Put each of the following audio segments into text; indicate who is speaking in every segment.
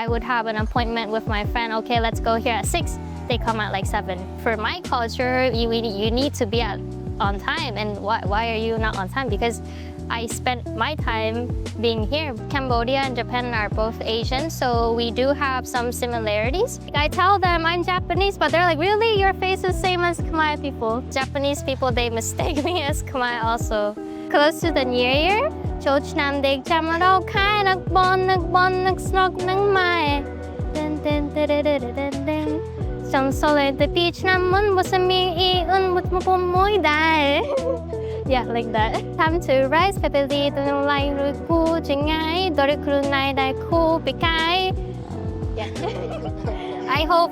Speaker 1: I would have an appointment with my friend, okay, let's go here at 6. They come at like 7. For my culture, you need to be on time. And why are you not on time? Because I spent my time being here. Cambodia and Japan are both Asian, so we do have some similarities. I tell them I'm Japanese, but they're like, really? Your face is same as Khmer people. Japanese people, they mistake me as Khmer also. Close to the New Year, Chol Chnam Dek Chamaro Khai Nak Bon Nak Snok Nang Mai. Trong Sole the beach Nam Mun was a me un with Moy die. Yeah, like that. Time to rise, Pepeli, the line Ruku, Jingai, Dorikru Nai Dai Ku, Pikai. Yeah. I hope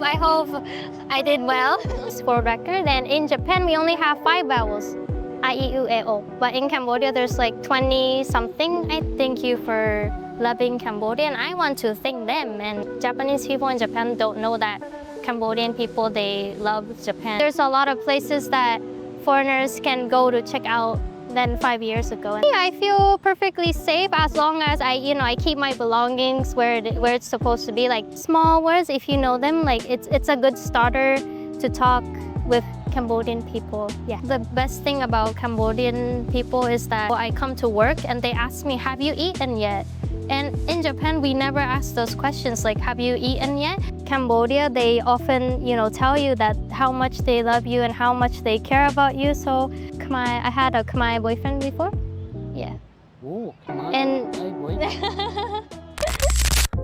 Speaker 1: I did well. For record, and in Japan we only have 5 vowels. I, E, U, E, O. But in Cambodia there's like 20 something. I thank you for loving Cambodia, and I want to thank them. And Japanese people in Japan don't know that Cambodian people, they love Japan. There's a lot of places that foreigners can go to check out than 5 years ago. And I feel perfectly safe as long as I keep my belongings where it's supposed to be. Like small words, if you know them, like it's a good starter to talk with Cambodian people. Yeah. The best thing about Cambodian people is that I come to work and they ask me, have you eaten yet? And in Japan, we never ask those questions like, have you eaten yet? Cambodia, they often, tell you that how much they love you and how much they care about you. So I had a Khmer boyfriend before. Yeah.
Speaker 2: Oh, Khmer
Speaker 1: And
Speaker 2: boyfriend.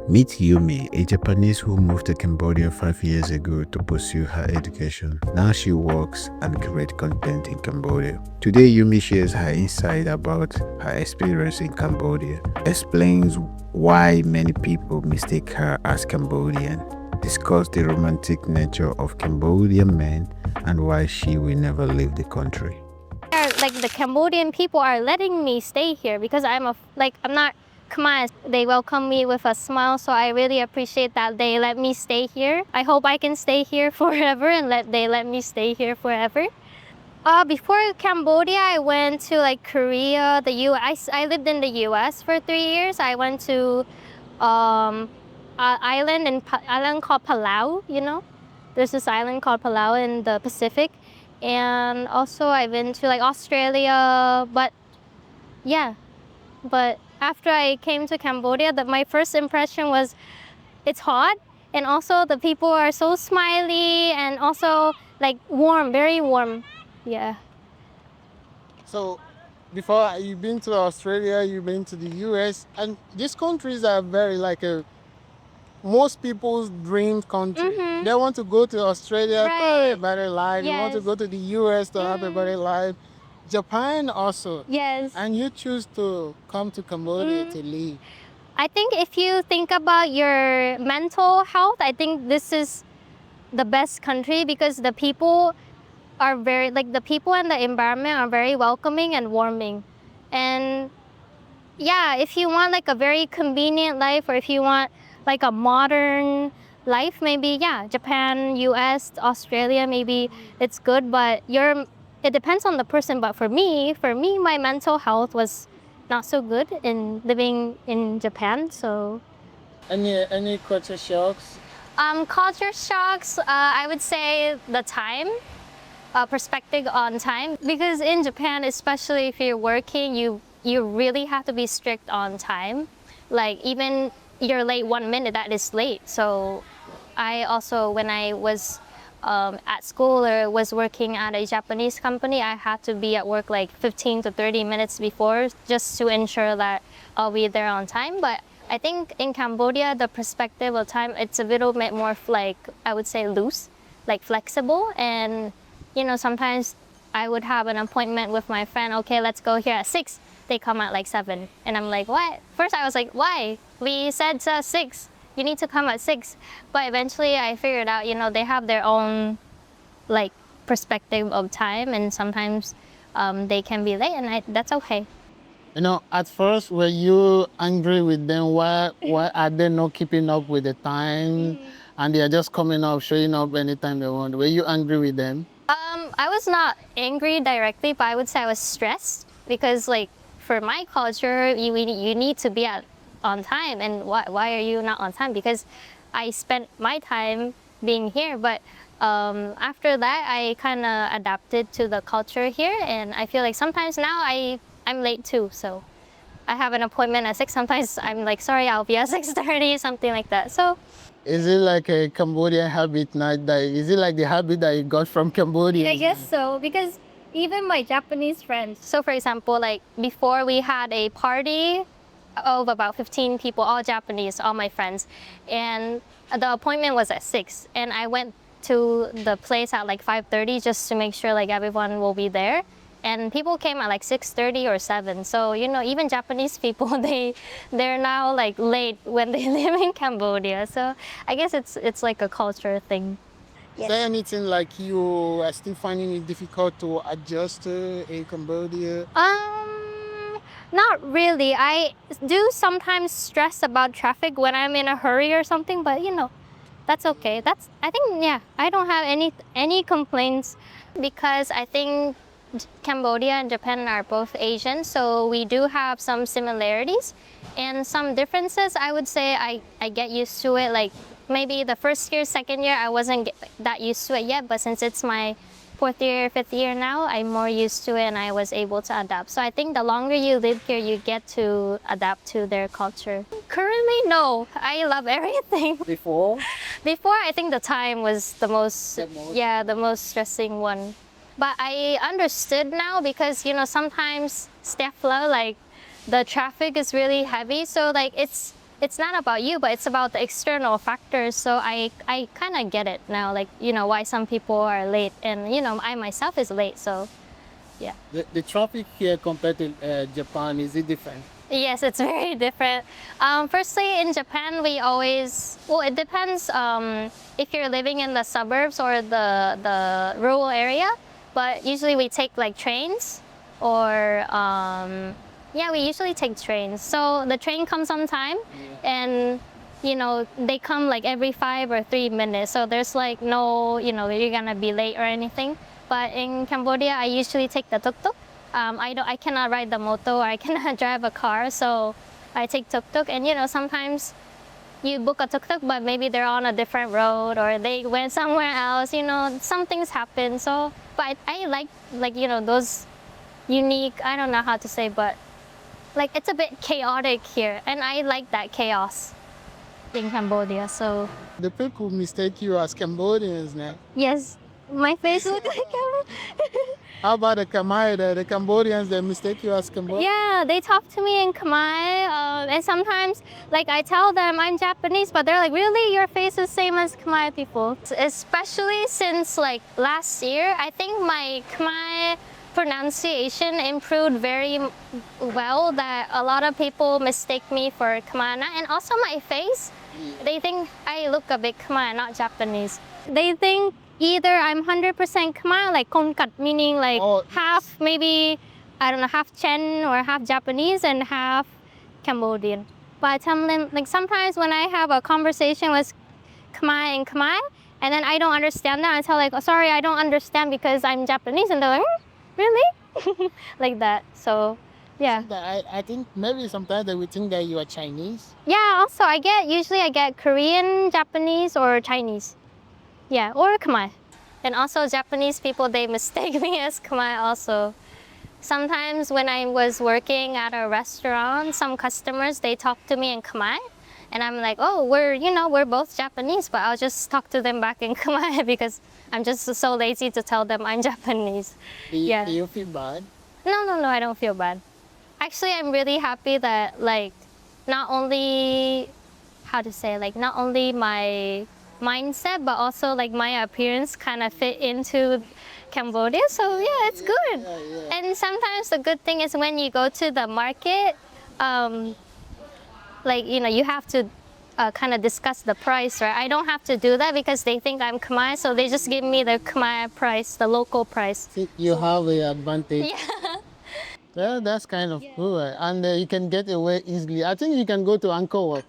Speaker 3: Meet Yumi, a Japanese who moved to Cambodia 5 years ago to pursue her education. Now she works and creates content in Cambodia. Today, Yumi shares her insight about her experience in Cambodia, explains why many people mistake her as Cambodian, discuss the romantic nature of Cambodian men, and why she will never leave the country.
Speaker 1: like the Cambodian people are letting me stay here because I'm not Khmer. They welcome me with a smile, so I really appreciate that they let me stay here. I hope I can stay here forever and they let me stay here forever. Before Cambodia, I went to like Korea, the US. I lived in the US for 3 years. I went to island called Palau, There's this island called Palau in the Pacific. And also I've been to like Australia, but after I came to Cambodia, my first impression was it's hot, and also the people are so smiley and also like warm, very warm. Yeah.
Speaker 2: So, before you've been to Australia, you've been to the US, and these countries are very most people's dream country.
Speaker 1: Mm-hmm.
Speaker 2: They want to go to Australia to have
Speaker 1: Right.
Speaker 2: a better life. They want to
Speaker 1: Yes.
Speaker 2: go to the US to have a better life. Japan also.
Speaker 1: Yes.
Speaker 2: And you choose to come to Cambodia to live.
Speaker 1: I think if you think about your mental health, I think this is the best country because the people are the people and the environment are very welcoming and warming. And yeah, if you want like a very convenient life, or if you want like a modern life, maybe Japan, US, Australia, maybe it's good, but it depends on the person. But for me, my mental health was not so good in living in Japan. So
Speaker 2: Any culture shocks?
Speaker 1: culture shocks, I would say the time, perspective on time. Because in Japan, especially if you're working, you really have to be strict on time. Like even you're late 1 minute, that is late. So I also, when I was at school or was working at a Japanese company, I had to be at work like 15 to 30 minutes before just to ensure that I'll be there on time. But I think in Cambodia, the perspective of time, it's a little bit more I would say loose, like flexible. And, sometimes I would have an appointment with my friend, okay, let's go here at 6. They come at like 7. And I'm like, what? First I was like, why? We said 6. You need to come at 6. But eventually I figured out, they have their own perspective of time, and sometimes they can be late, and that's okay.
Speaker 2: At first, were you angry with them? Why are they not keeping up with the time? And they are just showing up anytime they want. Were you angry with them?
Speaker 1: I was not angry directly, but I would say I was stressed because for my culture, you need to be on time, and why are you not on time? Because I spent my time being here, but after that I kind of adapted to the culture here, and I feel like sometimes now I'm late too. So I have an appointment at 6. Sometimes I'm like, sorry, I'll be at 6:30, something like that. So
Speaker 2: Is it like a Cambodian habit now? Is it like the habit that you got from Cambodia?
Speaker 1: I guess so, because even my Japanese friends. So for example, like before we had a party of about 15 people, all Japanese, all my friends, and the appointment was at 6, and I went to the place at like 5:30 just to make sure like everyone will be there. And people came at like 6:30 or 7. So even Japanese people, they're now like late when they live in Cambodia. So I guess it's like a culture thing.
Speaker 2: Is there anything like you are still finding it difficult to adjust in Cambodia?
Speaker 1: Not really. I do sometimes stress about traffic when I'm in a hurry or something, but that's okay. I think, yeah, I don't have any complaints, because I think Cambodia and Japan are both Asian, so we do have some similarities and some differences. I would say I get used to it. Like maybe the first year, second year, I wasn't that used to it yet, but since it's my 4th year, 5th year now, I'm more used to it and I was able to adapt. So I think the longer you live here, you get to adapt to their culture. Currently, no. I love everything.
Speaker 2: Before?
Speaker 1: Before, I think the time was the most
Speaker 2: The most
Speaker 1: stressing one. But I understood now, because sometimes Stefla, like the traffic is really heavy, so like it's not about you, but it's about the external factors. So I kind of get it now, like why some people are late, and I myself is late. So yeah.
Speaker 2: The traffic here compared to Japan, is it different?
Speaker 1: Yes, it's very different. Firstly, in Japan, we always, well, it depends if you're living in the suburbs or the rural area, but usually we take like trains, or yeah, we usually take trains. So the train comes on time, and they come like every 5 or 3 minutes. So there's like no, you're gonna be late or anything. But in Cambodia, I usually take the tuk-tuk. I cannot ride the moto, or I cannot drive a car, so I take tuk-tuk. And sometimes you book a tuk-tuk, but maybe they're on a different road, or they went somewhere else. Some things happen. So, but I like those unique, I don't know how to say, but like it's a bit chaotic here, and I like that chaos in Cambodia. So
Speaker 2: The people mistake you as Cambodians now.
Speaker 1: yes, my face looks like
Speaker 2: How about the Khmer, the Cambodians, they mistake you as Cambodian?
Speaker 1: yeah, they talk to me in Khmer, and sometimes like I tell them I'm Japanese, but they're like, really, your face is same as Khmer people. Especially since like last year, I think my Khmer pronunciation improved very well, that a lot of people mistake me for Khmer, and also my face. They think I look a bit Khmer, not Japanese. They think either I'm 100% Khmer, like Konkat, meaning like half, maybe, I don't know, half Chen or half Japanese and half Cambodian. But I tell them, like sometimes when I have a conversation with Khmer and Khmer, and then I don't understand that, I tell like, oh, sorry, I don't understand because I'm Japanese, and they're like, really? Like that. So yeah.
Speaker 2: I think maybe sometimes they would think that you are Chinese.
Speaker 1: Yeah, also usually I get Korean, Japanese, or Chinese. Yeah, or Khmer. And also Japanese people, they mistake me as Khmer also. Sometimes when I was working at a restaurant, some customers, they talk to me in Khmer. And I'm like, oh, we're both Japanese, but I'll just talk to them back in Khmer because I'm just so lazy to tell them I'm Japanese.
Speaker 2: Do you feel bad?
Speaker 1: No, I don't feel bad. Actually, I'm really happy that like not only, not only my mindset, but also like my appearance kind of fit into Cambodia. So yeah, it's good.
Speaker 2: Yeah.
Speaker 1: And sometimes the good thing is when you go to the market, like you have to kind of discuss the price, right? I don't have to do that because they think I'm Khmer, so they just give me the Khmer price, the local price.
Speaker 2: See, you have the advantage.
Speaker 1: Yeah.
Speaker 2: Yeah, that's kind of cool. And you can get away easily. I think you can go to Angkor Wat.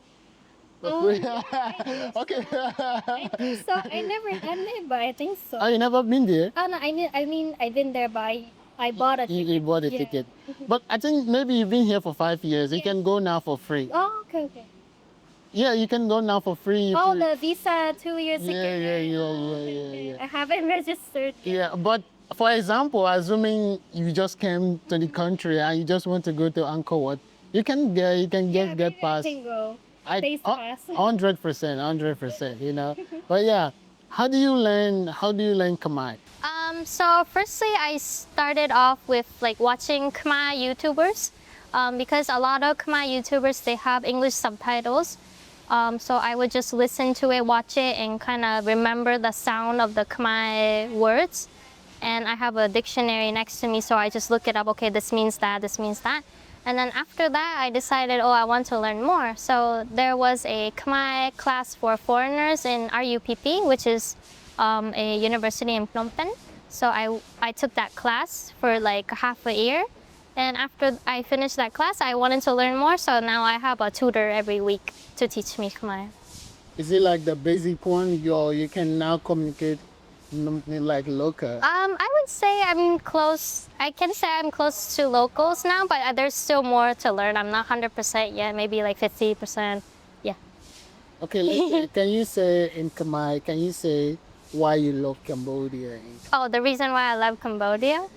Speaker 2: Okay.
Speaker 1: So I never done it, but I think so.
Speaker 2: Oh, you never been there?
Speaker 1: Oh no, I mean I've been there, but I bought a ticket.
Speaker 2: You bought a ticket. But I think maybe you've been here for 5 years. You can go now for free.
Speaker 1: Oh, Okay.
Speaker 2: Yeah, you can go now for free.
Speaker 1: Oh, the visa 2 years ago.
Speaker 2: Yeah.
Speaker 1: I haven't registered.
Speaker 2: Yeah, but for example, assuming you just came to the country and you just want to go to Angkor Wat, you can get past.
Speaker 1: Can go.
Speaker 2: I
Speaker 1: Face pass.
Speaker 2: 100%, you know. But yeah, how do you learn Khmer?
Speaker 1: So firstly, I started off with like watching Khmer YouTubers, because a lot of Khmer YouTubers they have English subtitles. So I would just listen to it, watch it, and kind of remember the sound of the Khmer words. And I have a dictionary next to me, so I just look it up. Okay, this means that, this means that. And then after that, I decided, oh, I want to learn more. So there was a Khmer class for foreigners in RUPP, which is a university in Phnom Penh. So I took that class for like half a year. And after I finished that class, I wanted to learn more. So now I have a tutor every week to teach me Khmer.
Speaker 2: Is it like the basic one? You can now communicate like local.
Speaker 1: I would say I'm close. I can say I'm close to locals now, but there's still more to learn. I'm not 100% yet. Maybe like 50%. Yeah.
Speaker 2: Okay, can you say in Khmer? Can you say why you love Cambodia?
Speaker 1: Oh, the reason why I love Cambodia.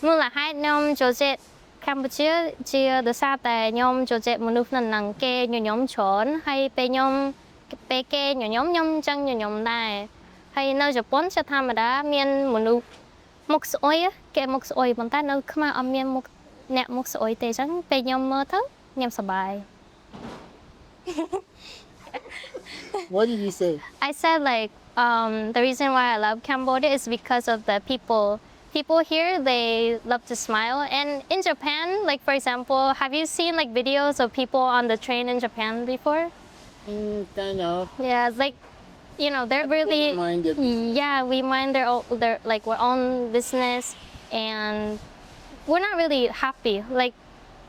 Speaker 1: មូលហេតុខ្ញុំចូលចិត្តកម្ពុជាជាដោយសារតែខ្ញុំចូលចិត្តមនុស្សនៅនឹងគេញញឹមច្រើនហើយពេលគេញញឹមខ្ញុំអញ្ចឹងញញឹមដែរហើយនៅជប៉ុនជាធម្មតាមានមនុស្សមុខស្អុយគេមុខស្អុយប៉ុន្តែនៅខ្មែរអត់មានមុខអ្នកមុខស្អុយទេអញ្ចឹងពេលខ្ញុំមើលទៅខ្ញុំសប្បាយ
Speaker 2: What did you say?
Speaker 1: I said like the reason why I love Cambodia is because of the people. People here, they love to smile. And in Japan, like for example, have you seen like videos of people on the train in Japan before?
Speaker 2: Kind of.
Speaker 1: Yeah, it's like, you know, they're really,
Speaker 2: Minded.
Speaker 1: yeah, we mind their like our own business, and we're not really happy. Like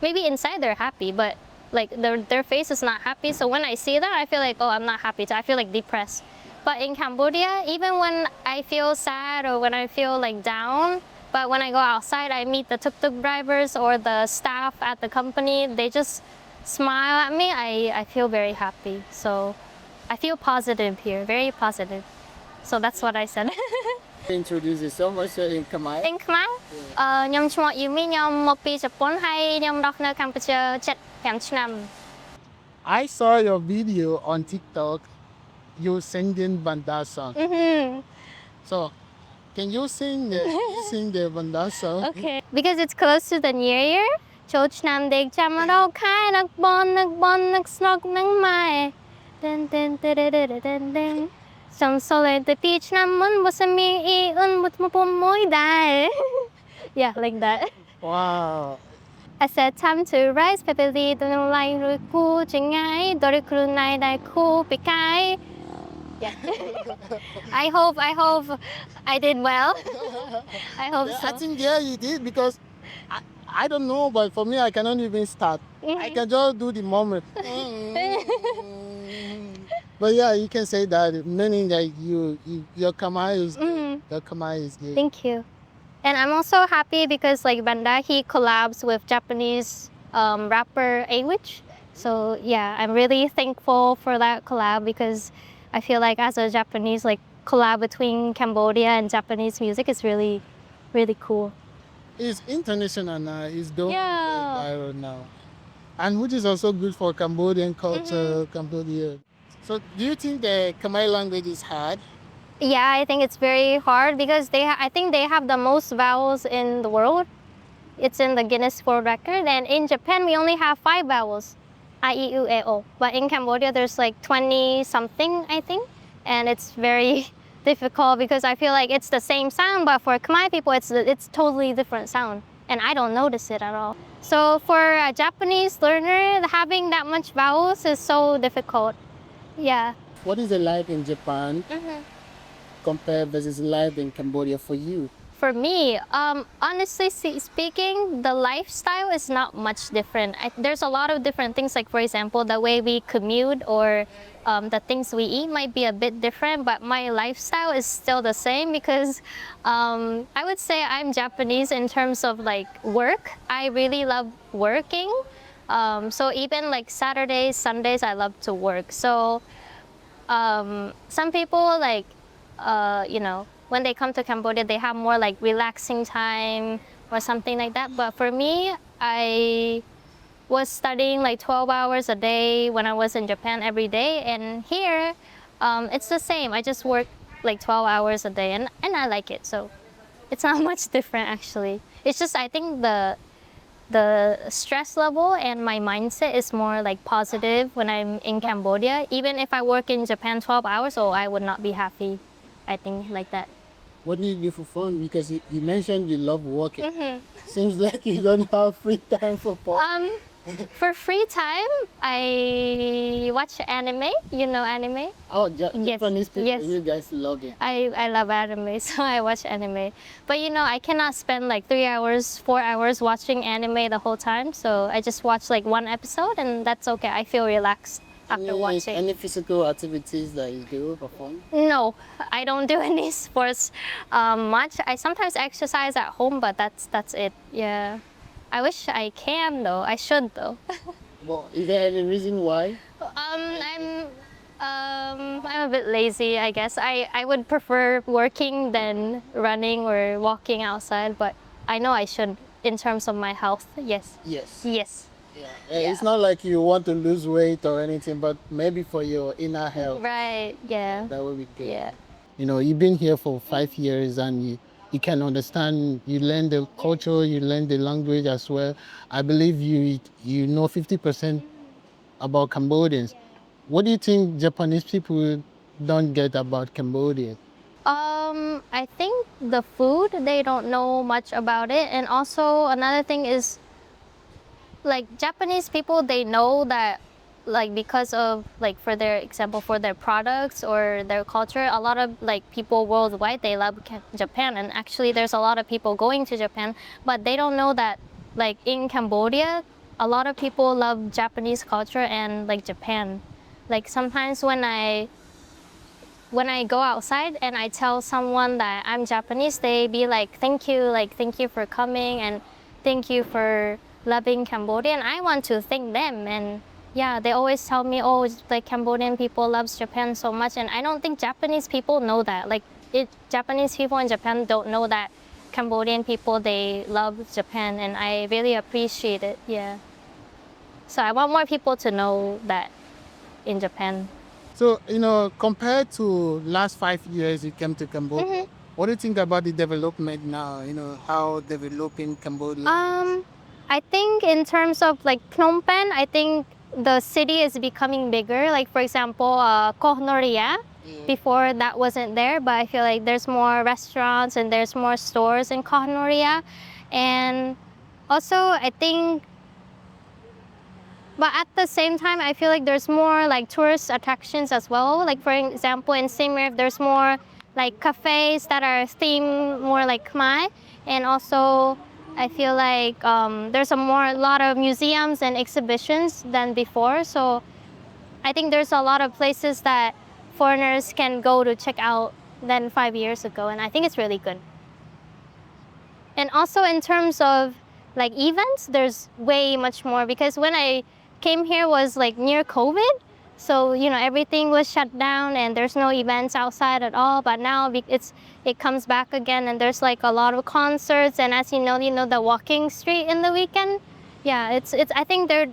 Speaker 1: maybe inside they're happy, but like their face is not happy. So when I see that, I feel like, oh, I'm not happy. I feel like depressed. But in Cambodia, even when I feel sad or when I feel like down, but when I go outside, I meet the tuk-tuk drivers or the staff at the company, they just smile at me. I feel very happy. So I feel positive here, very positive. So that's what I said.
Speaker 2: Introduce yourself also in Khmer.
Speaker 1: In Khmer, ខ្ញុំឈ្មោះ Yumi ខ្ញុំមកពីជប៉ុនហើយខ្ញុំរស់នៅកម្ពុជា7 ឆ្នាំ
Speaker 2: I saw your video on TikTok. You singing Banda song. So, can you sing the Banda song?
Speaker 1: Okay. Because it's close to the New Year. ចូលឆ្នាំដេកចាំរកខែនឹកបននឹកស្នុកនឹងម៉ែសំសូលេទៅពីឆ្នាំមុនបើសិនមានអ៊ីអ៊ុនមួយដែរ Yeah, like that.
Speaker 2: Wow.
Speaker 1: I said time to rise ពេលពេលទីទៅនឹងឡៃរួយគូចងាយដរខ្លួនណៃដែរគូពីកាយ Yeah. I hope I did well. I hope so.
Speaker 2: I think yeah you did because I don't know, but for me I cannot even start. I can just do the moment. But yeah, you can say that, meaning that your Khmer is good.
Speaker 1: Thank you. And I'm also happy because like Banda, he collabs with Japanese rapper A-Witch. So yeah, I'm really thankful for that collab because I feel like as a Japanese, like collab between Cambodia and Japanese music is really, really cool.
Speaker 2: It's international now. It's doing
Speaker 1: Yeah.
Speaker 2: viral now, and which is also good for Cambodian culture, Cambodia. So, do you think the Khmer language is hard?
Speaker 1: Yeah, I think it's very hard because I think they have the most vowels in the world. It's in the Guinness World Record, and in Japan we only have 5 vowels. I, E, U, E, O. But in Cambodia, there's like 20 something, I think. And it's very difficult because I feel like it's the same sound, but for Khmer people, it's totally different sound. And I don't notice it at all. So for a Japanese learner, having that much vowels is so difficult. Yeah.
Speaker 2: What is the life in Japan compared versus life in Cambodia for you?
Speaker 1: For me, honestly speaking, the lifestyle is not much different. There's a lot of different things, like for example, the way we commute or the things we eat might be a bit different, but my lifestyle is still the same because I would say I'm Japanese in terms of like work. I really love working. So even like Saturdays, Sundays, I love to work. So some people like, you know, when they come to Cambodia, they have more like relaxing time or something like that. But for me, I was studying like 12 hours a day when I was in Japan every day. And here, it's the same. I just work like 12 hours a day and I like it. So it's not much different actually. It's just, I think the stress level and my mindset is more like positive when I'm in Cambodia. Even if I work in Japan 12 hours, oh, I would not be happy. I think like that.
Speaker 2: What do you do for fun? Because you mentioned you love walking.
Speaker 1: Mm-hmm.
Speaker 2: Seems like you don't have free time for fun.
Speaker 1: For free time, I watch anime. You know anime?
Speaker 2: Oh,
Speaker 1: Yes,
Speaker 2: Japanese people,
Speaker 1: yes.
Speaker 2: you guys love it.
Speaker 1: I love anime, so I watch anime. But you know, I cannot spend like 3 hours, 4 hours watching anime the whole time. So I just watch like one episode, and that's okay. I feel relaxed after watching.
Speaker 2: Any physical activities that you do for fun?
Speaker 1: No, I don't do any sports much. I sometimes exercise at home, but that's it. Yeah, I wish I can though. I should though.
Speaker 2: Well, is there any reason why?
Speaker 1: I'm a bit lazy, I guess. I would prefer working than running or walking outside, but I know I should in terms of my health. Yes.
Speaker 2: Yes.
Speaker 1: Yes.
Speaker 2: Yeah. It's not like you want to lose weight or anything, but maybe for your inner health,
Speaker 1: Right. Yeah.
Speaker 2: that would be good.
Speaker 1: Yeah.
Speaker 2: You know, you've been here for 5 years and you can understand, you learn the culture, you learn the language as well. I believe you know 50% about Cambodians. What do you think Japanese people don't get about Cambodia?
Speaker 1: I think the food, they don't know much about it. And also another thing is like Japanese people, they know that like because of like for their example for their products or their culture, a lot of like people worldwide, they love Japan, and actually there's a lot of people going to Japan, but they don't know that like in Cambodia a lot of people love Japanese culture and like Japan. Like sometimes when I go outside and I tell someone that I'm Japanese, they be like, like thank you for coming and thank you for loving Cambodia. And I want to thank them. And yeah, they always tell me, oh, like Cambodian people loves Japan so much. And I don't think Japanese people know that. Like Japanese people in Japan don't know that Cambodian people, they love Japan. And I really appreciate it, yeah. So I want more people to know that in Japan.
Speaker 2: So, you know, compared to last 5 years you came to Cambodia, what do you think about the development now? You know, how developing Cambodia?
Speaker 1: I think in terms of like Phnom Penh, I think the city is becoming bigger. Like for example, Koh Noria, before that wasn't there, but I feel like there's more restaurants and there's more stores in Koh Noria. And also I think, but at the same time, I feel like there's more like tourist attractions as well. Like for example, in Siem Reap, there's more like cafes that are themed more like Khmer. And also I feel like there's a lot of museums and exhibitions than before. So I think there's a lot of places that foreigners can go to check out than 5 years ago. And I think it's really good. And also in terms of like events, there's way much more, because when I came here was like near COVID. So, you know, everything was shut down and there's no events outside at all. But now it comes back again and there's like a lot of concerts. And as you know, the walking street in the weekend. Yeah, it's I think they're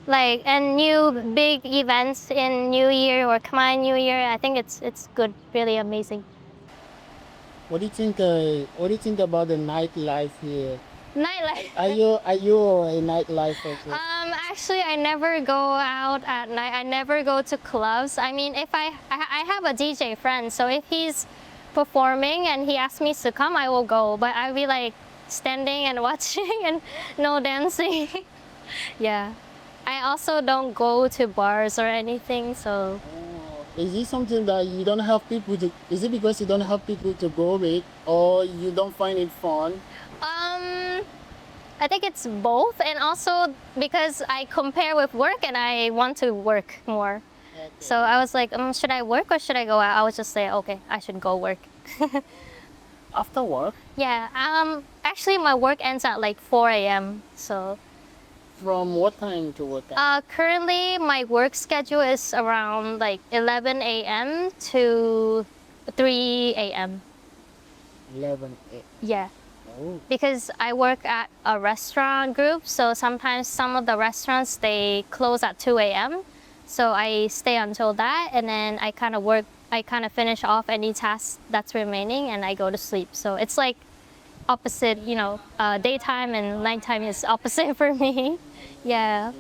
Speaker 1: like, and new big events in New Year or Khmer New Year. I think it's good, really amazing.
Speaker 2: What do you think? What do you think about the nightlife here?
Speaker 1: Nightlife.
Speaker 2: Are you a nightlife person?
Speaker 1: Actually, I never go out at night. I never go to clubs. I mean, if I have a DJ friend, so if he's performing and he asks me to come, I will go. But I'll be like standing and watching and no dancing. Yeah. I also don't go to bars or anything, so.
Speaker 2: Is it something that you don't have people to? Is it because you don't have people to go with, or you don't find it fun?
Speaker 1: I think it's both, and also because I compare with work and I want to work more.
Speaker 2: Okay.
Speaker 1: So I was like, should I work or should I go out? I was just say, okay, I should go work.
Speaker 2: After work?
Speaker 1: Yeah. Actually, my work ends at like 4 a.m. So
Speaker 2: From what time to what time?
Speaker 1: Currently, my work schedule is around like 11 a.m. to 3 a.m.
Speaker 2: 11 a.m.
Speaker 1: Yeah,
Speaker 2: Oh.
Speaker 1: because I work at a restaurant group, so sometimes some of the restaurants they close at 2 a.m. So I stay until that, and then I kind of work. I kind of finish off any task that's remaining, and I go to sleep. So it's like opposite, daytime and nighttime is opposite for me. Yeah.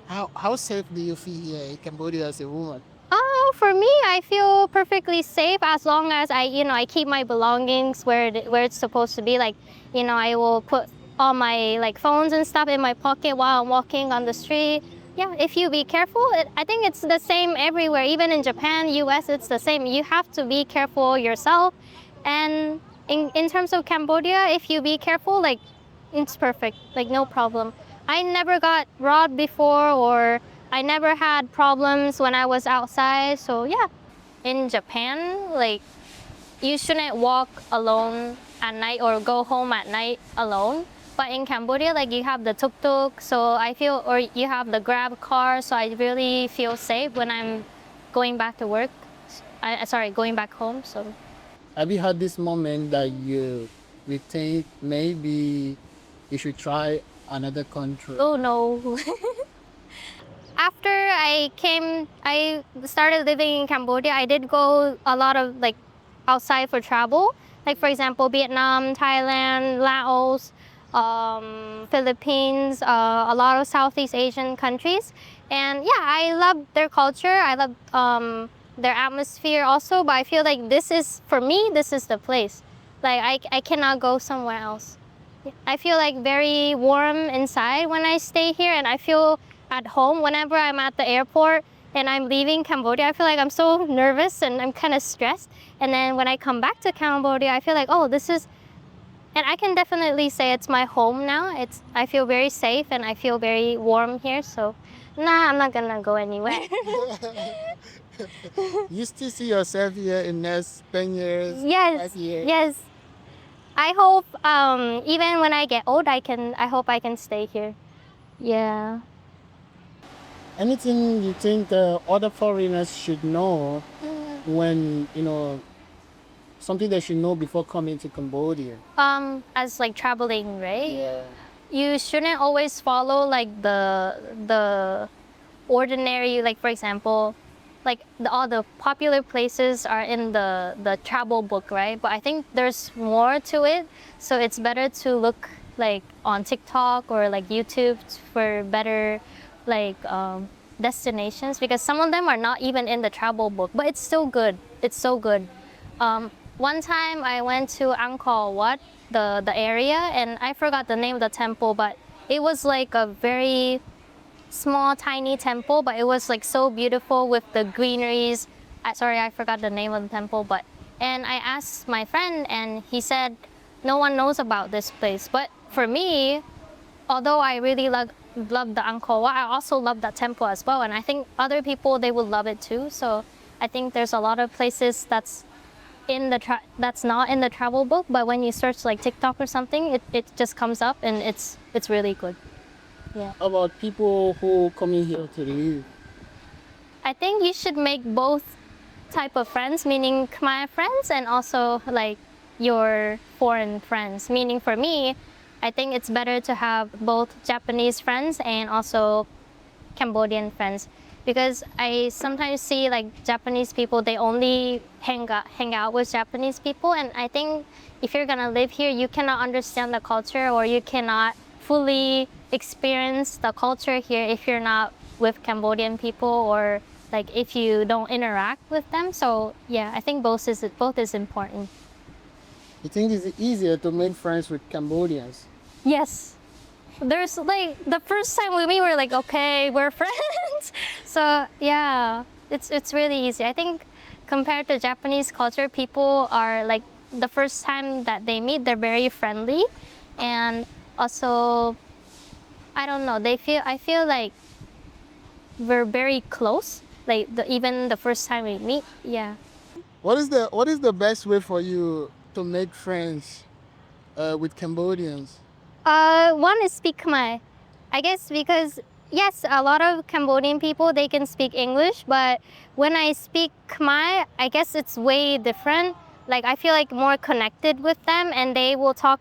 Speaker 2: How safe do you feel here in Cambodia as a woman?
Speaker 1: Oh, for me, I feel perfectly safe as long as I keep my belongings where it's supposed to be. Like, I will put all my like phones and stuff in my pocket while I'm walking on the street. Yeah, if you be careful, I think it's the same everywhere. Even in Japan, US, it's the same. You have to be careful yourself. And in terms of Cambodia, if you be careful, like, it's perfect, like no problem. I never got robbed before, or I never had problems when I was outside. So yeah, in Japan, like, you shouldn't walk alone at night or go home at night alone. But in Cambodia, like, you have the tuk-tuk, so I feel, or you have the grab car, so I really feel safe when I'm going back to work. Going back home. So
Speaker 2: Have you had this moment that you think maybe you should try another country?
Speaker 1: oh no. After I started living in Cambodia, I did go a lot of like outside for travel. Like, for example, Vietnam, Thailand, Laos, Philippines, a lot of Southeast Asian countries. And yeah, I love their culture. I love their atmosphere also. But I feel like for me, this is the place. Like, I cannot go somewhere else. I feel like very warm inside when I stay here, and I feel at home whenever I'm at the airport and I'm leaving Cambodia. I feel like I'm so nervous and I'm kind of stressed. And then when I come back to Cambodia, I feel like, oh, and I can definitely say it's my home now. I feel very safe and I feel very warm here. So, nah, I'm not gonna go anywhere.
Speaker 2: You still see yourself here in next 10 years,
Speaker 1: Yes,
Speaker 2: 5 years?
Speaker 1: yes. I hope even when I get old, I hope I can stay here. Yeah.
Speaker 2: Anything you think other foreigners should know when, something they should know before coming to Cambodia?
Speaker 1: As like traveling, right?
Speaker 2: Yeah.
Speaker 1: You shouldn't always follow like the ordinary, like, for example, like all the popular places are in the travel book, right? But I think there's more to it, so it's better to look like on TikTok or like YouTube for better like destinations, because some of them are not even in the travel book, but it's still good. It's so good. One time I went to Angkor Wat, the area, and I forgot the name of the temple, but it was like a very small, tiny temple, but it was like so beautiful with the greeneries. Sorry, I forgot the name of the temple, and I asked my friend, and he said no one knows about this place. But for me, although I really love the Angkor Wat, I also love that temple as well, and I think other people, they would love it too. So I think there's a lot of places that's not in the travel book, but when you search like TikTok or something, it just comes up, and it's really good. Yeah.
Speaker 2: About people who come in here to live?
Speaker 1: I think you should make both type of friends, meaning Khmer friends, and also like your foreign friends. Meaning for me, I think it's better to have both Japanese friends and also Cambodian friends, because I sometimes see like Japanese people, they only hang out with Japanese people, and I think if you're gonna live here, you cannot understand the culture, or you cannot fully experience the culture here if you're not with Cambodian people, or like if you don't interact with them. So yeah, I think both is important.
Speaker 2: You think it's easier to make friends with Cambodians?
Speaker 1: Yes. There's like the first time we were like, okay, we're friends. So yeah, it's really easy. I think compared to Japanese culture, people are like, the first time that they meet, they're very friendly, and also, I don't know, I feel like we're very close, like even the first time we meet. Yeah.
Speaker 2: What is the best way for you to make friends with Cambodians?
Speaker 1: One is speak Khmer. I guess because yes, a lot of Cambodian people they can speak English, but when I speak Khmer, I guess it's way different. Like I feel like more connected with them, and they will talk,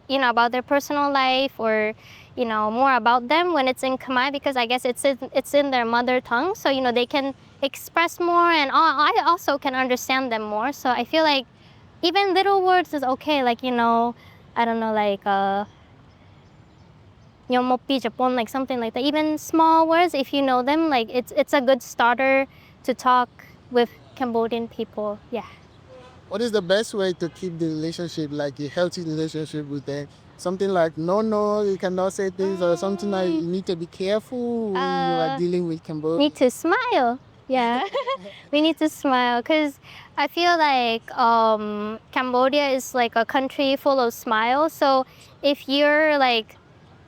Speaker 1: about their personal life or, more about them when it's in Khmer because I guess it's in their mother tongue, so they can express more, and I also can understand them more. So I feel like even little words is okay. Like I don't know, like Mopi Japon, like something like that. Even small words, if you know them, like it's a good starter to talk with Cambodian people. Yeah.
Speaker 2: What is the best way to keep the relationship, like a healthy relationship with them? Something like no, you cannot say things, or something like you need to be careful when you are dealing with Cambodia.
Speaker 1: Need to smile. Yeah. We need to smile because I feel like Cambodia is like a country full of smiles. So if you're like,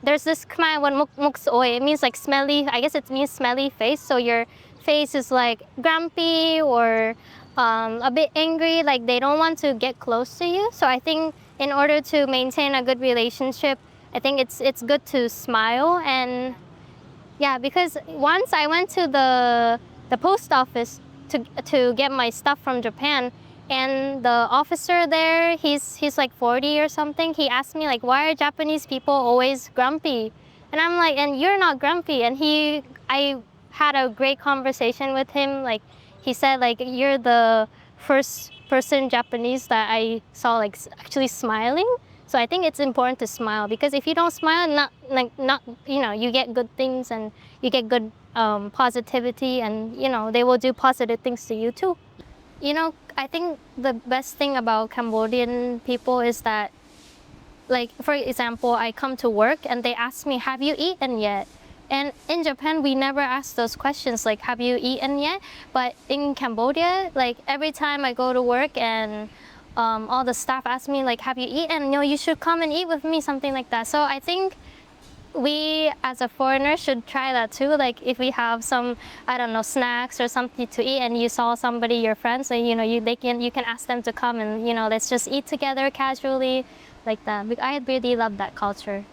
Speaker 1: there's this Khmer one muk soy. It means like smelly. I guess it means smelly face. So your face is like grumpy or a bit angry. Like they don't want to get close to you. So I think in order to maintain a good relationship, I think it's good to smile. And yeah, because once I went to the post office to get my stuff from Japan, and the officer there, he's like 40 or something. He asked me like, why are Japanese people always grumpy? And I'm like, and you're not grumpy. And I had a great conversation with him. Like he said like, you're the first person Japanese that I saw like actually smiling. So I think it's important to smile because if you don't smile, not you get good things and you get good positivity, and they will do positive things to you too. I think the best thing about Cambodian people is that, like, for example, I come to work and they ask me, have you eaten yet? And in Japan, we never ask those questions like, have you eaten yet? But in Cambodia, like every time I go to work and all the staff ask me like, have you eaten? No, you should come and eat with me, something like that. So I think we as a foreigner should try that too. Like if we have some, I don't know, snacks or something to eat and you saw somebody, your friends, so you can ask them to come and let's just eat together casually like that. I really love that culture.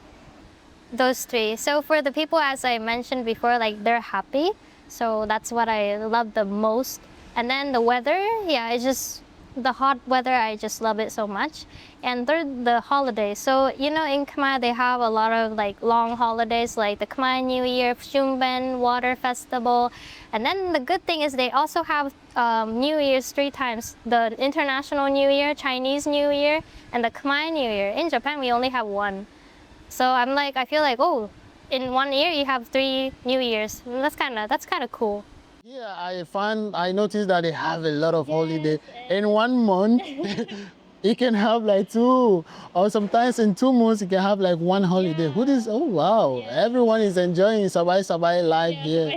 Speaker 1: Those three. So for the people, as I mentioned before, like they're happy. So that's what I love the most. And then the weather, yeah, it's just the hot weather, I just love it so much. And third, the holidays. So in Khmer they have a lot of like long holidays, like the Khmer New Year, Shumben, Water Festival. And then the good thing is they also have New Year's 3 times: the International New Year, Chinese New Year, and the Khmer New Year. In Japan we only have one. So I feel like, oh, in 1 year you have 3 New Years. That's kind of cool.
Speaker 2: Yeah, I noticed that they have a lot of holidays. In 1 month, you can have like 2, or sometimes in 2 months, you can have like 1 holiday. Oh wow, everyone is enjoying Sabai life here.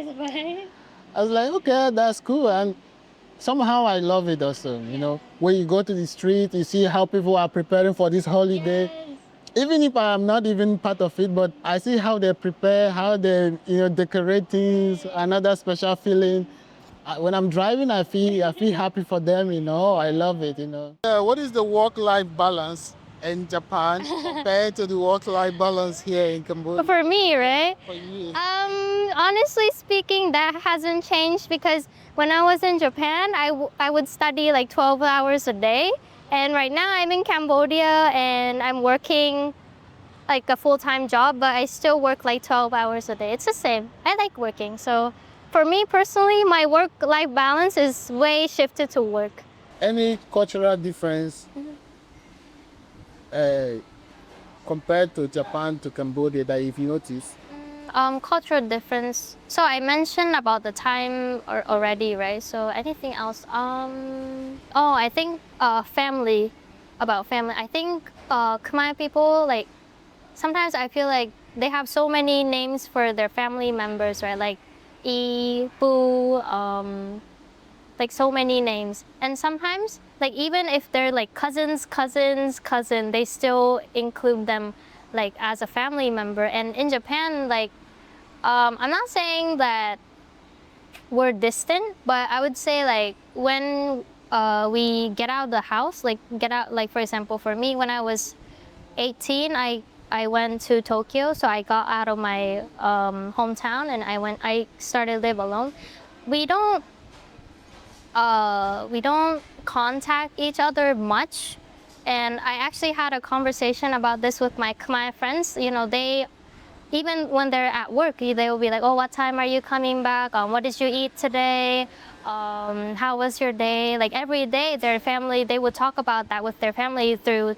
Speaker 2: I was like, okay, that's cool. And somehow I love it also, when you go to the street, you see how people are preparing for this holiday. Even if I'm not even part of it, but I see how they prepare, how they decorate things, another special feeling. When I'm driving, I feel happy for them, I love it, What is the work-life balance in Japan compared to the work-life balance here in Cambodia?
Speaker 1: For me, right?
Speaker 2: For you.
Speaker 1: Honestly speaking, that hasn't changed because when I was in Japan, I would study like 12 hours a day. And right now I'm in Cambodia and I'm working like a full-time job, but I still work like 12 hours a day. It's the same. I like working. So for me personally, my work-life balance is way shifted to work.
Speaker 2: Any cultural difference compared to Japan to Cambodia that you've noticed?
Speaker 1: Cultural difference. So I mentioned about the time already, right? So anything else? I think family. About family. I think Khmer people, like, sometimes I feel like they have so many names for their family members, right? Like Bu, like so many names. And sometimes, like even if they're like cousin, they still include them like as a family member. And in Japan, like, I'm not saying that we're distant, but I would say like when we get out of the house, like for example, for me, when I was 18, I I went to Tokyo, so I got out of my hometown and I started live alone. We don't contact each other much. And I actually had a conversation about this with my Khmer friends. You know, they, even when they're at work, they will be like, oh, what time are you coming back? What did you eat today? How was your day? Like every day, their family, they would talk about that with their family through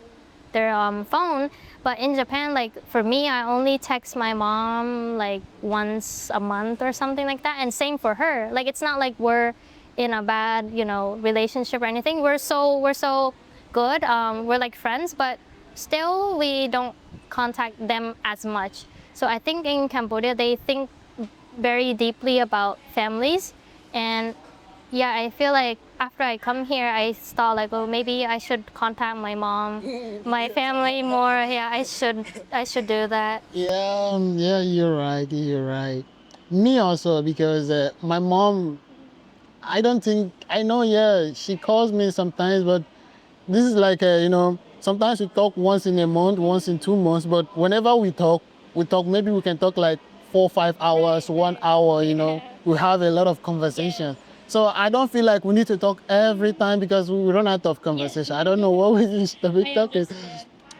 Speaker 1: their phone. But in Japan, like for me, I only text my mom like once a month or something like that. And same for her. Like it's not like we're in a bad, you know, relationship or anything. We're so good. We're like friends, but still we don't contact them as much. So I think in Cambodia, they think very deeply about families. And yeah, I feel like after I come here, I thought like, oh, maybe I should contact my mom, my family more. Yeah, I should do that.
Speaker 2: Yeah, you're right. You're right. Me also, because my mom, I don't think, I know, yeah, she calls me sometimes, but this is like, sometimes we talk once in a month, once in 2 months, but whenever we talk, maybe we can talk like 4 or 5 hours, 1 hour, we have a lot of conversation. So I don't feel like we need to talk every time because we run out of conversation. I don't know what we used to be talking.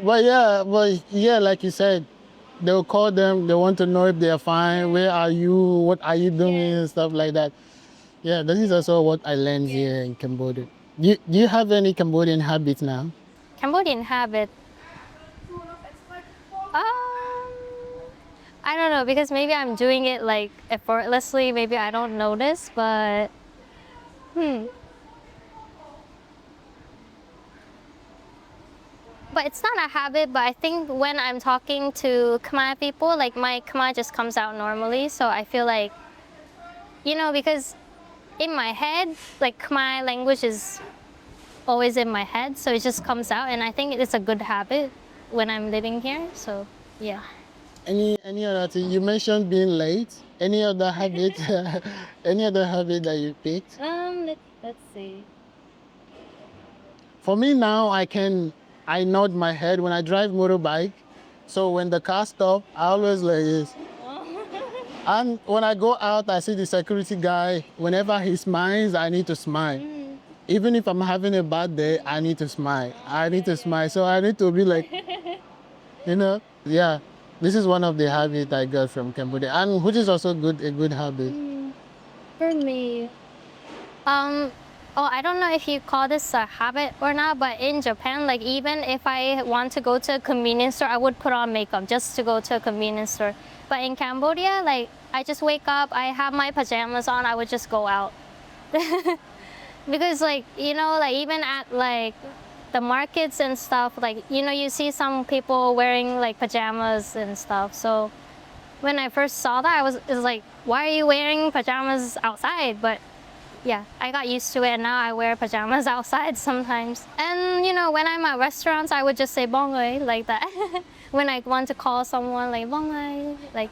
Speaker 2: But yeah, like you said, they'll call them, they want to know if they're fine, where are you, what are you doing, and stuff like that. Yeah, this is also what I learned here in Cambodia. Do you have any Cambodian habits now?
Speaker 1: Cambodian habit. I don't know, because maybe I'm doing it like effortlessly. Maybe I don't notice, but But it's not a habit, but I think when I'm talking to Khmer people, like my Khmer just comes out normally. So I feel like, because in my head, like Khmer language is always in my head. So it just comes out. And I think it's a good habit when I'm living here. So yeah.
Speaker 2: Any other thing? You mentioned being late. Any other habit? Any other habit that you picked?
Speaker 1: Let's see.
Speaker 2: For me now, I nod my head when I drive motorbike. So when the car stops, I always like this. And when I go out, I see the security guy. Whenever he smiles, I need to smile. Even if I'm having a bad day, I need to smile. I need to smile. So I need to be like, yeah. This is one of the habits I got from Cambodia, and which is also a good habit.
Speaker 1: For me, I don't know if you call this a habit or not, but in Japan, like even if I want to go to a convenience store, I would put on makeup just to go to a convenience store. But in Cambodia, like I just wake up, I have my pajamas on, I would just go out. Because like, like even at like the markets and stuff, like, you see some people wearing like pajamas and stuff. So when I first saw that, it was like, why are you wearing pajamas outside? But yeah, I got used to it, and now I wear pajamas outside sometimes. And when I'm at restaurants, I would just say bong ơi, like that. When I want to call someone like bong ơi, like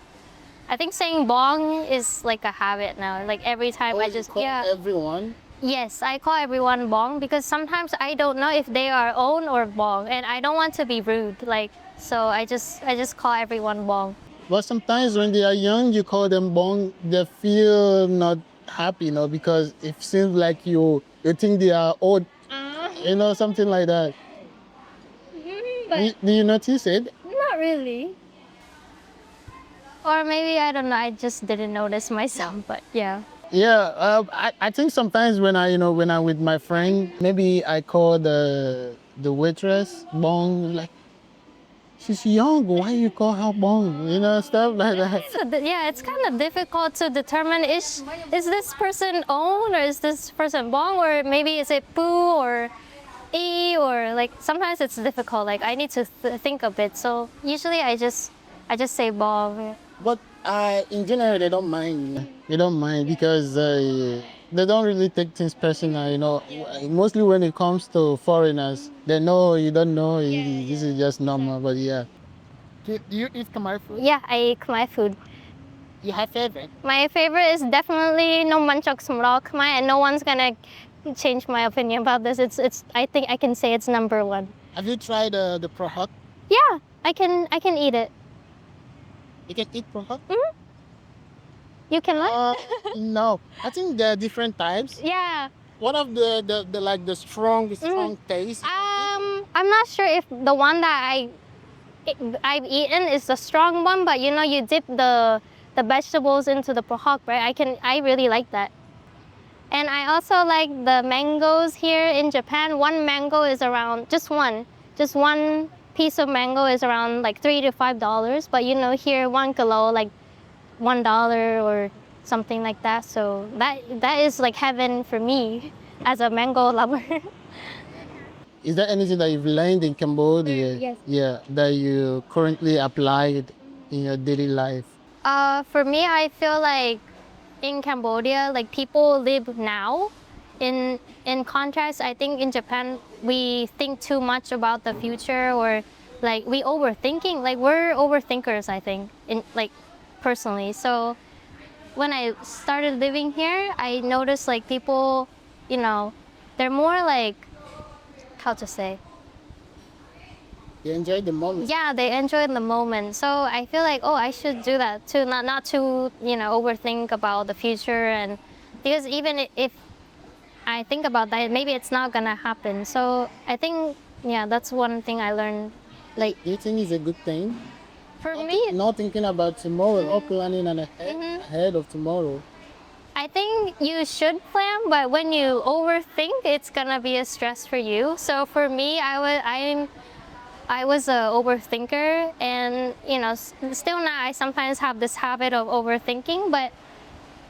Speaker 1: I think saying bong is like a habit now. Like every time I just
Speaker 2: Everyone.
Speaker 1: Yes, I call everyone bong because sometimes I don't know if they are own or bong, and I don't want to be rude. Like so, I just call everyone bong.
Speaker 2: But sometimes when they are young, you call them bong, they feel not happy, because it seems like you think they are old, something like that.
Speaker 1: But
Speaker 2: Do you notice it?
Speaker 1: not really. Or maybe, I don't know, I just didn't notice myself, but yeah.
Speaker 2: Yeah, I think sometimes when when I'm with my friend, maybe I call the waitress bong, like, she's young, why you call her bong? Stuff like that.
Speaker 1: So yeah, it's kind of difficult to determine is this person own or is this person bong, or maybe is it pu or e, or like sometimes it's difficult. Like I need to think a bit. So usually I just say bong.
Speaker 2: But in general, they don't mind. They don't mind because they don't really take things personal. Mostly when it comes to foreigners, they know you don't know. This is just normal. But yeah. Do you eat Khmer food?
Speaker 1: Yeah, I eat my food.
Speaker 2: You have favorite?
Speaker 1: My favorite is definitely no manchok smrok Khmer, and no one's gonna change my opinion about this. It's I think I can say it's number one.
Speaker 2: Have you tried the prohok?
Speaker 1: Yeah, I can eat it.
Speaker 2: You can eat pork?
Speaker 1: You can what?
Speaker 2: No, I think there are different types.
Speaker 1: Yeah.
Speaker 2: One of the like the strong taste.
Speaker 1: I'm not sure if the one that I've eaten is the strong one, but you know, you dip the vegetables into the pork, right? I really like that. And I also like the mangoes here in Japan. One mango is around just one piece of mango is around like $3 to $5. But you know, here 1 kilo like $1 or something like that. So that is like heaven for me as a mango lover.
Speaker 2: Is there anything that you've learned in Cambodia?
Speaker 1: Yes.
Speaker 2: Yeah, that you currently applied in your daily life?
Speaker 1: For me, I feel like in Cambodia, like people live now. In contrast, I think in Japan we think too much about the future, or like we overthinking. Like we're overthinkers, I think, in like personally. So when I started living here, I noticed like people, you know, they're more like, how to say,
Speaker 2: You enjoy the moment.
Speaker 1: yeah, they enjoy the moment. So I feel like, oh, I should do that too, not to, you know, overthink about the future. And because even if I think about that, maybe it's not gonna happen. So I think, yeah, that's one thing I learned. Like
Speaker 2: Do you think it's a good thing?
Speaker 1: for me,
Speaker 2: Not thinking about tomorrow or planning ahead of tomorrow.
Speaker 1: I think you should plan, but when you overthink, it's gonna be a stress for you. So for me, I was a overthinker, and you know, still now I sometimes have this habit of overthinking. But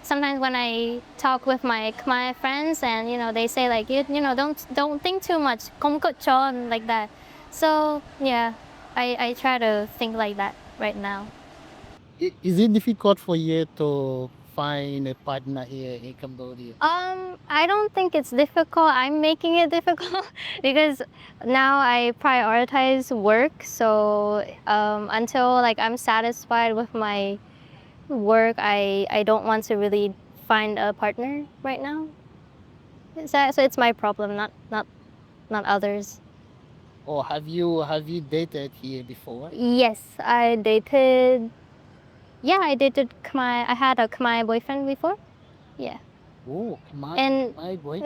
Speaker 1: sometimes when I talk with my Khmer friends, and you know, they say like, you know, don't think too much, không có chọn, like that. So yeah, I try to think like that right now.
Speaker 2: Is it difficult for you to find a partner here in Cambodia?
Speaker 1: I don't think it's difficult. I'm making it difficult because now I prioritize work. So until like I'm satisfied with my work, I don't want to really find a partner right now. So it's my problem, not others.
Speaker 2: Or have you dated here before?
Speaker 1: Yes, I dated. Yeah, I dated Khmer. I had a Khmer boyfriend before. Yeah,
Speaker 2: Oh,
Speaker 1: and
Speaker 2: my boy.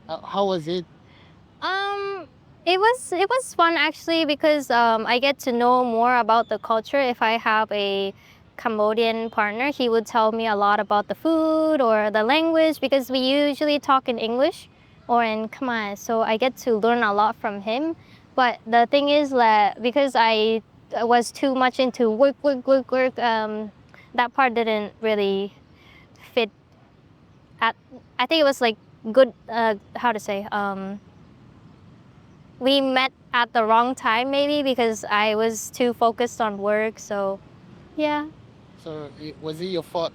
Speaker 2: How was it?
Speaker 1: Um, it was fun actually because I get to know more about the culture. If I have a Cambodian partner, he would tell me a lot about the food or the language because we usually talk in English or in Khmer. So I get to learn a lot from him. But the thing is that because I was too much into work, that part didn't really fit. At I think it was like good. How to say? We met at the wrong time maybe because I was too focused on work. So yeah.
Speaker 2: So was it your fault?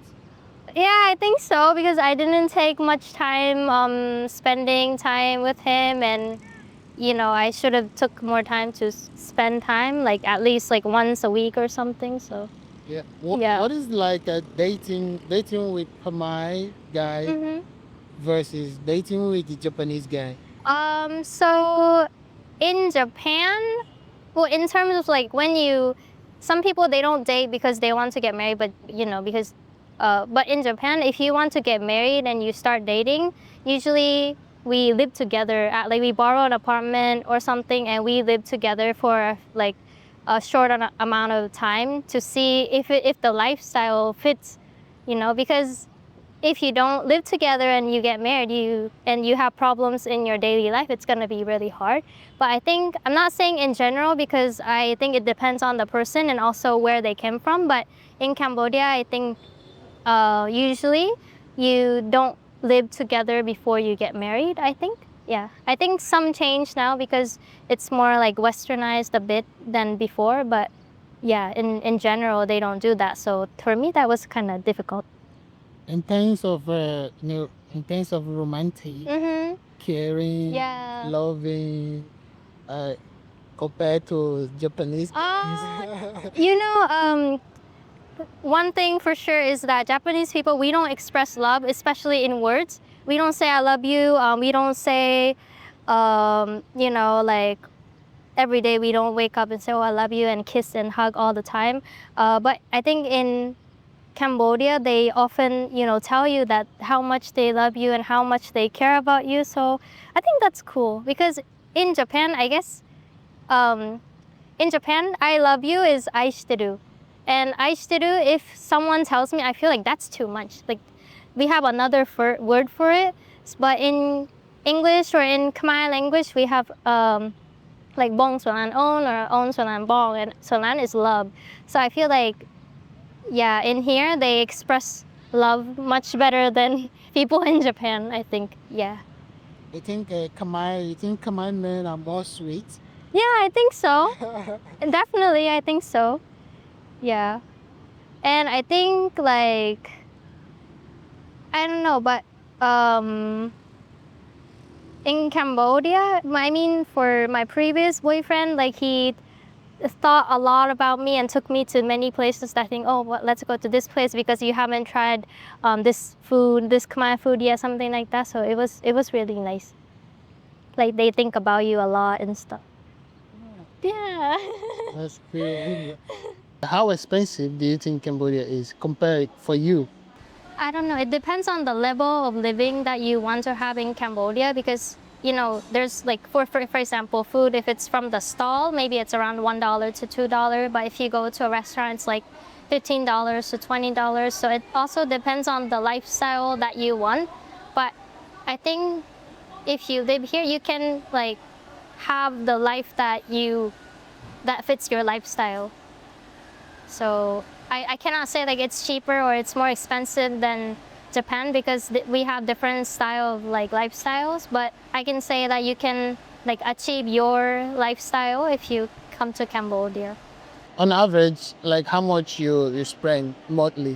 Speaker 1: Yeah, I think so because I didn't take much time spending time with him, and you know, I should have took more time to spend time, like at least like once a week or something. So
Speaker 2: Yeah.
Speaker 1: yeah.
Speaker 2: What is like a dating with Khmer guy versus dating with the Japanese guy?
Speaker 1: So in Japan, well, in terms of like some people they don't date because they want to get married, but you know, but in Japan, if you want to get married and you start dating, usually we live together like we borrow an apartment or something, and we live together for like a short amount of time to see if the lifestyle fits, you know, because if you don't live together and you get married, you have problems in your daily life, it's gonna be really hard. But I think, I'm not saying in general because I think it depends on the person and also where they came from. But in Cambodia, I think usually you don't live together before you get married, I think. Yeah, I think some change now because it's more like westernized a bit than before. But yeah, in general, they don't do that. So for me, that was kind of difficult.
Speaker 2: In terms of in terms of romantic, caring,
Speaker 1: Yeah.
Speaker 2: loving, uh, compared to Japanese.
Speaker 1: You know, one thing for sure is that Japanese people, we don't express love, especially in words. We don't say I love you. We don't say, you know, like every day we don't wake up and say, oh, I love you and kiss and hug all the time. But I think in Cambodia, they often, tell you that how much they love you and how much they care about you. So I think that's cool because in Japan, I guess, in Japan, I love you is aishiteru. And aishiteru, if someone tells me, I feel like that's too much. Like we have another word for it, but in English or in Khmer language, we have like bong solan on or on solan bong, and solan is love. So I feel like, yeah, in here they express love much better than people in Japan, I think. Yeah.
Speaker 2: You think Khmer men are more sweet?
Speaker 1: Yeah, I think so. Definitely, I think so. Yeah. And I think like, I don't know, but in Cambodia, I mean, for my previous boyfriend, like he thought a lot about me and took me to many places that I think, oh, well, let's go to this place because you haven't tried this food, this Khmer food yet, something like that. So it was really nice. Like they think about you a lot and stuff. Yeah.
Speaker 2: That's great. How expensive do you think Cambodia is compared for you?
Speaker 1: I don't know. It depends on the level of living that you want to have in Cambodia because, there's like, for example, food, if it's from the stall, maybe it's around $1 to $2. But if you go to a restaurant, it's like $15 to $20. So it also depends on the lifestyle that you want. But I think if you live here, you can like have the life that fits your lifestyle. So I cannot say like it's cheaper or it's more expensive than Japan because we have different style of like lifestyles, but I can say that you can like achieve your lifestyle if you come to Cambodia.
Speaker 2: On average, like how much you spend monthly?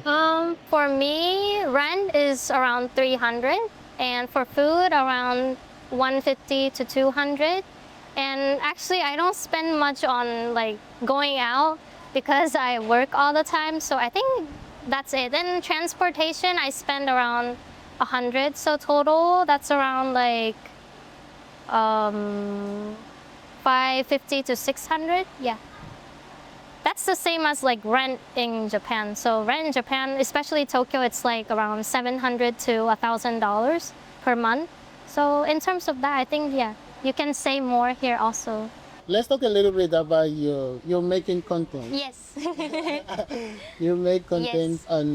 Speaker 1: For me, rent is around 300 and for food around 150 to 200. And actually I don't spend much on like going out because I work all the time, so I think that's it. Then transportation, I spend around 100, so total that's around like 550 to 600. Yeah, that's the same as like rent in Japan. So rent in Japan, especially Tokyo, it's like around $700 to $1,000 per month. So in terms of that, I think you can save more here also.
Speaker 2: Let's talk a little bit about your making content.
Speaker 1: Yes.
Speaker 2: You make content on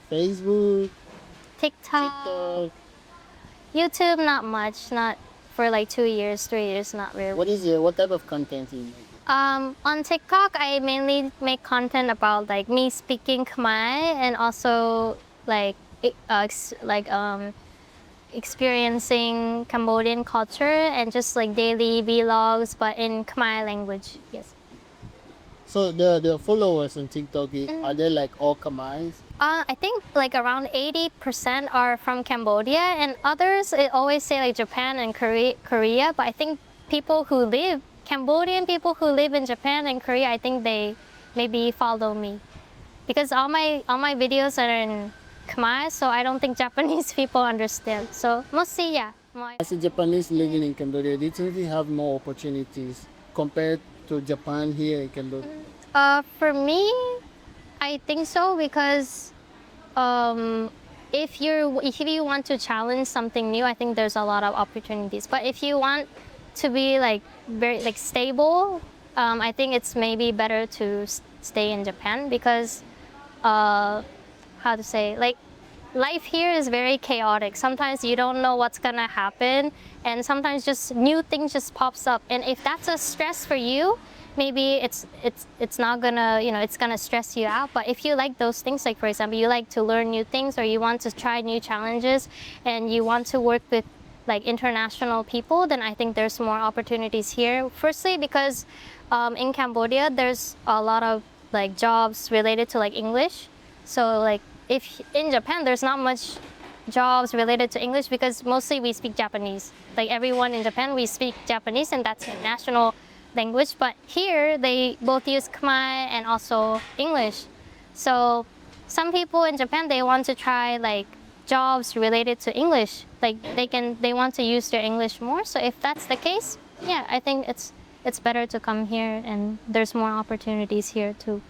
Speaker 2: Facebook,
Speaker 1: TikTok, YouTube, not much, not for like 2 years, 3 years, not really.
Speaker 2: What type of content you make?
Speaker 1: On TikTok, I mainly make content about like me speaking Khmer and also like experiencing Cambodian culture and just like daily vlogs, but in Khmer language. Yes.
Speaker 2: So the followers on TikTok, are they like all Khmers?
Speaker 1: I think like around 80% are from Cambodia, and others it always say like Japan and Korea. But I think Cambodian people who live in Japan and Korea, I think they maybe follow me because all my videos are in Khmer, so I don't think Japanese people understand. So mostly, yeah.
Speaker 2: As a Japanese living in Cambodia, do you think we have more opportunities compared to Japan here in Cambodia?
Speaker 1: For me, I think so because if you want to challenge something new, I think there's a lot of opportunities. But if you want to be like very like stable, I think it's maybe better to stay in Japan because how to say, like life here is very chaotic. Sometimes you don't know what's gonna happen, and sometimes just new things just pops up. And if that's a stress for you, maybe it's not gonna, it's gonna stress you out. But if you like those things, like for example, you like to learn new things or you want to try new challenges and you want to work with like international people, then I think there's more opportunities here. Firstly, because in Cambodia, there's a lot of like jobs related to like English. So like if in Japan, there's not much jobs related to English because mostly we speak Japanese. Like everyone in Japan, we speak Japanese and that's a national language. But here, they both use Khmer and also English. So some people in Japan, they want to try like jobs related to English. Like they want to use their English more. So if that's the case, yeah, I think it's it's better to come here, and there's more opportunities here too.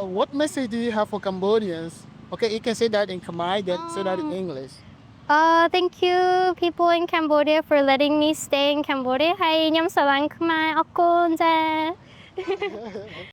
Speaker 2: What message do you have for Cambodians? Okay, you can say that in Khmer, say that in English.
Speaker 1: Thank you people in Cambodia for letting me stay in Cambodia. Hay nhâm sa lan Khmer, akon ja.